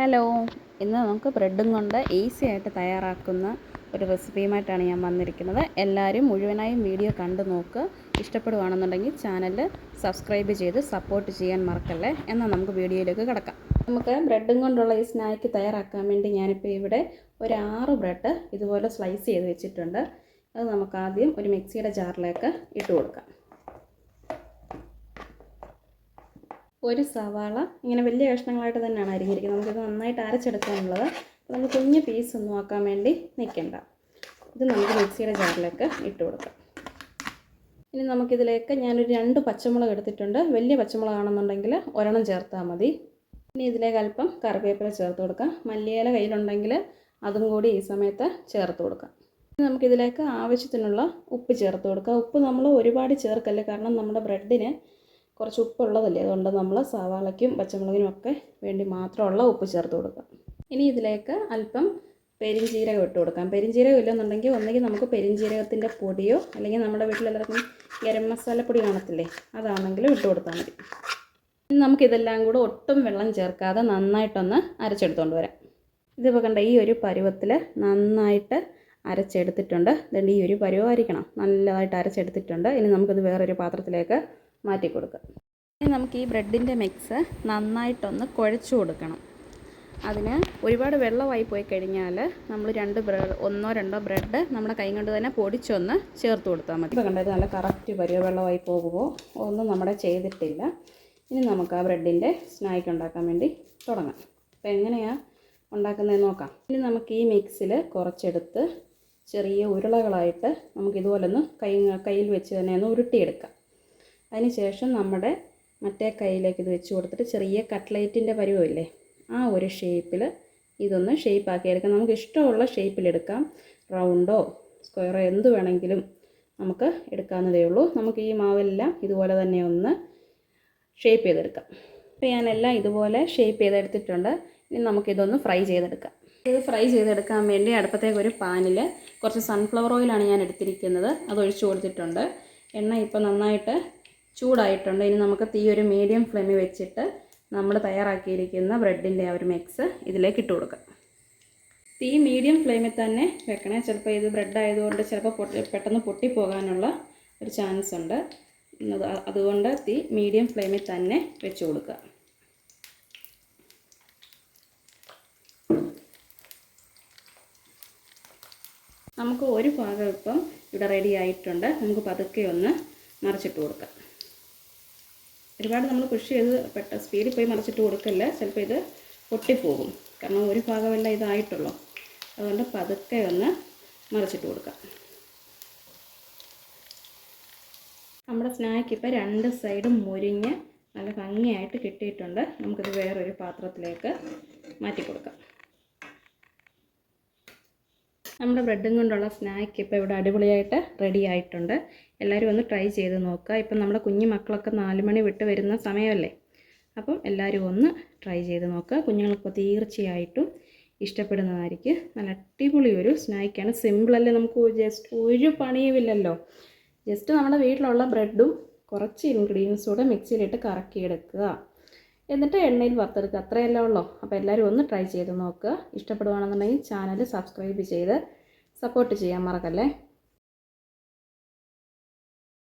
Hello, ഇന്ന് നമുക്ക് ബ്രെഡും കൊണ്ട് ഈസി ആയിട്ട് തയ്യാറാക്കുന്ന ഒരു റെസിപ്പിയുമായിട്ടാണ് ഞാൻ വന്നിരിക്കുന്നത്. എല്ലാവരും മുഴുവനായും വീഡിയോ കണ്ടു നോക്കുക. ഇഷ്ടപ്പെടുകയാണെന്നുണ്ടെങ്കിൽ ചാനൽ സബ്സ്ക്രൈബ് ചെയ്ത് സപ്പോർട്ട് ചെയ്യാൻ മറക്കല്ലേ. എന്നാൽ നമുക്ക് വീഡിയോയിലേക്ക് കിടക്കാം. നമുക്ക് ബ്രെഡും കൊണ്ടുള്ള ഈ സ്നാക്ക് തയ്യാറാക്കാൻ വേണ്ടി ഞാനിപ്പോൾ ഇവിടെ ഒരു 6 ബ്രെഡ് ഇതുപോലെ സ്ലൈസ് ചെയ്ത് വെച്ചിട്ടുണ്ട്. അത് നമുക്ക് ആദ്യം ഒരു മിക്സിയുടെ ജാറിലേക്ക് ഇട്ട് കൊടുക്കാം. ഒരു സവാള ഇങ്ങനെ വലിയ കഷ്ണങ്ങളായിട്ട് തന്നെയാണ് അരിഞ്ഞിരിക്കുന്നത്. നമുക്കിത് നന്നായിട്ട് അരച്ചെടുക്കാനുള്ളത്. നമ്മൾ കുഞ്ഞ് പീസൊന്നും ആക്കാൻ വേണ്ടി നിൽക്കണ്ട. ഇത് നമുക്ക് മിക്സിയുടെ ജാറിലേക്ക് ഇട്ട് കൊടുക്കാം. ഇനി നമുക്കിതിലേക്ക് ഞാനൊരു 2 പച്ചമുളക് എടുത്തിട്ടുണ്ട്. വലിയ പച്ചമുളകാണെന്നുണ്ടെങ്കിൽ ഒരെണ്ണം ചേർത്താൽ മതി. ഇനി ഇതിലേക്ക് അല്പം കറിവേപ്പില ചേർത്ത് കൊടുക്കാം. മല്ലിയില കയ്യിലുണ്ടെങ്കിൽ അതും കൂടി ഈ സമയത്ത് ചേർത്ത് കൊടുക്കാം. ഇനി നമുക്കിതിലേക്ക് ആവശ്യത്തിനുള്ള ഉപ്പ് ചേർത്ത് കൊടുക്കാം. ഉപ്പ് നമ്മൾ ഒരുപാട് ചേർക്കല്ലേ, കാരണം നമ്മുടെ ബ്രെഡിന് കുറച്ച് ഉപ്പുള്ളതല്ലേ. അതുകൊണ്ട് നമ്മൾ സവാളയ്ക്കും പച്ചമുളകിനും ഒക്കെ വേണ്ടി മാത്രമുള്ള ഉപ്പ് ചേർത്ത് കൊടുക്കാം. ഇനി ഇതിലേക്ക് അല്പം പെരിഞ്ജീരകം ഇട്ട് കൊടുക്കാം. പെരിഞ്ജീരകം ഇല്ലെന്നുണ്ടെങ്കിൽ ഒന്നുകിൽ നമുക്ക് പെരിഞ്ജീരകത്തിൻ്റെ പൊടിയോ അല്ലെങ്കിൽ നമ്മുടെ വീട്ടിലെല്ലാവർക്കും ഗരം മസാലപ്പൊടി കാണത്തില്ലേ, അതാണെങ്കിലും ഇട്ട് കൊടുത്താൽ മതി. ഇനി നമുക്കിതെല്ലാം കൂടെ ഒട്ടും വെള്ളം ചേർക്കാതെ നന്നായിട്ടൊന്ന് അരച്ചെടുത്തുകൊണ്ട് വരാം. ഇതിപ്പോൾ കണ്ട ഈ ഒരു പരുവത്തിൽ നന്നായിട്ട് അരച്ചെടുത്തിട്ടുണ്ട്. അതുകൊണ്ട് ഈ ഒരു പരുവമായിരിക്കണം. നല്ലതായിട്ട് അരച്ചെടുത്തിട്ടുണ്ട്. ഇനി നമുക്കിത് വേറൊരു പാത്രത്തിലേക്ക് മാറ്റി കൊടുക്കുക. ഇനി നമുക്ക് ഈ ബ്രെഡിൻ്റെ മിക്സ് നന്നായിട്ടൊന്ന് കുഴച്ച് കൊടുക്കണം. അതിന് ഒരുപാട് വെള്ളമായി പോയി കഴിഞ്ഞാൽ നമ്മൾ 1-2 ബ്രെഡ് നമ്മുടെ കൈ കൊണ്ട് തന്നെ പൊടിച്ചൊന്ന് ചേർത്ത് കൊടുത്താൽ മതി. ഇപ്പോൾ കണ്ടത് നല്ല കറക്റ്റ് വെള്ളമായി പോകുമ്പോൾ ഒന്നും നമ്മുടെ ചെയ്തിട്ടില്ല. ഇനി നമുക്ക് ആ ബ്രെഡിൻ്റെ സ്നാക്ക് ഉണ്ടാക്കാൻ വേണ്ടി തുടങ്ങാം. അപ്പോൾ എങ്ങനെയാണ് ഉണ്ടാക്കുന്നതെന്ന് നോക്കാം. ഇനി നമുക്ക് ഈ മിക്സിൽ കുറച്ചെടുത്ത് ചെറിയ ഉരുളകളായിട്ട് നമുക്കിതുപോലൊന്ന് കയ്യിൽ വെച്ച് തന്നെ ഒന്ന് ഉരുട്ടിയെടുക്കാം. അതിനുശേഷം നമ്മുടെ മറ്റേ കയ്യിലേക്ക് ഇത് വെച്ച് കൊടുത്തിട്ട് ചെറിയ കട്ട്ലേറ്റിൻ്റെ പരുവമില്ലേ, ആ ഒരു ഷേപ്പിൽ ഇതൊന്ന് ഷേപ്പാക്കി എടുക്കാം. നമുക്ക് ഇഷ്ടമുള്ള ഷേപ്പിലെടുക്കാം. റൗണ്ടോ സ്ക്വയറോ എന്ത് വേണമെങ്കിലും നമുക്ക് എടുക്കാവുന്നതേ ഉള്ളൂ. നമുക്ക് ഈ മാവെല്ലാം ഇതുപോലെ തന്നെ ഒന്ന് ഷേപ്പ് ചെയ്തെടുക്കാം. ഇപ്പോൾ ഞാനെല്ലാം ഇതുപോലെ ഷേപ്പ് ചെയ്തെടുത്തിട്ടുണ്ട്. ഇനി നമുക്കിതൊന്ന് ഫ്രൈ ചെയ്തെടുക്കാം. ഇത് ഫ്രൈ ചെയ്തെടുക്കാൻ വേണ്ടി അടുപ്പത്തേക്ക് ഒരു പാനിൽ കുറച്ച് സൺഫ്ലവർ ഓയിലാണ് ഞാൻ എടുത്തിരിക്കുന്നത്. അത് ഒഴിച്ചു കൊടുത്തിട്ടുണ്ട്. എണ്ണ ഇപ്പോൾ നന്നായിട്ട് ചൂടായിട്ടുണ്ട്. ഇനി നമുക്ക് തീ ഒരു മീഡിയം ഫ്ലെയിമിൽ വെച്ചിട്ട് നമ്മൾ തയ്യാറാക്കിയിരിക്കുന്ന ബ്രെഡിൻ്റെ ആ ഒരു മിക്സ് ഇതിലേക്ക് ഇട്ട് കൊടുക്കാം. തീ മീഡിയം ഫ്ലെയിമിൽ തന്നെ വെക്കണേ. ചിലപ്പോൾ ഇത് ബ്രെഡ് ആയതുകൊണ്ട് ചിലപ്പോൾ പെട്ടെന്ന് പൊട്ടിപ്പോകാനുള്ള ഒരു ചാൻസ് ഉണ്ട്. അതുകൊണ്ട് തീ മീഡിയം ഫ്ലെയിമിൽ തന്നെ വെച്ച് കൊടുക്കുക. നമുക്ക് ഒരു ഭാഗം ഇപ്പം ഇവിടെ റെഡി ആയിട്ടുണ്ട്. നമുക്ക് പതുക്കെ ഒന്ന് മറിച്ചിട്ട് കൊടുക്കാം. ഒരുപാട് നമ്മൾ പുഷ് ചെയ്ത് സ്പീഡിൽ പോയി മറിച്ചിട്ട് കൊടുക്കല്ല, ചിലപ്പോൾ ഇത് പൊട്ടിപ്പോകും. കാരണം ഒരു ഭാഗമല്ല ഇതായിട്ടുള്ളൂ. അതുകൊണ്ട് പതുക്കെ ഒന്ന് മറിച്ചിട്ട് കൊടുക്കാം. നമ്മുടെ സ്നാക്ക് ഇപ്പോൾ 2 സൈഡും മുരിഞ്ഞ് നല്ല ഭംഗിയായിട്ട് കിട്ടിയിട്ടുണ്ട്. നമുക്കിത് വേറൊരു പാത്രത്തിലേക്ക് മാറ്റി കൊടുക്കാം. നമ്മുടെ ബ്രെഡും കൊണ്ടുള്ള സ്നാക്ക് ഇപ്പോൾ ഇവിടെ അടിപൊളിയായിട്ട് റെഡി ആയിട്ടുണ്ട്. എല്ലാവരും ഒന്ന് ട്രൈ ചെയ്ത് നോക്കുക. ഇപ്പം നമ്മുടെ കുഞ്ഞു മക്കളൊക്കെ 4 മണി വിട്ട് വരുന്ന സമയമല്ലേ, അപ്പം എല്ലാവരും ഒന്ന് ട്രൈ ചെയ്ത് നോക്കുക. കുഞ്ഞുങ്ങൾക്ക് തീർച്ചയായിട്ടും ഇഷ്ടപ്പെടുന്നതായിരിക്കും. നല്ല അടിപൊളി ഒരു സ്നാക്കാണ്. സിമ്പിളല്ലേ, നമുക്ക് ജസ്റ്റ് ഒരു പണിയുമില്ലല്ലോ. ജസ്റ്റ് നമ്മുടെ വീട്ടിലുള്ള ബ്രെഡും കുറച്ച് ഇൻഗ്രീഡിയൻസൂടെ മിക്സിയിലിട്ട് കറക്കിയെടുക്കുക, എന്നിട്ട് എണ്ണയിൽ വറുത്തെടുക്കുക. അത്രയല്ലേ ഉള്ളൂ. അപ്പോൾ എല്ലാവരും ഒന്ന് ട്രൈ ചെയ്ത് നോക്കുക. ഇഷ്ടപ്പെടുകയാണെന്നുണ്ടെങ്കിൽ ചാനൽ സബ്സ്ക്രൈബ് ചെയ്ത് സപ്പോർട്ട് ചെയ്യാൻ മറക്കല്ലേ.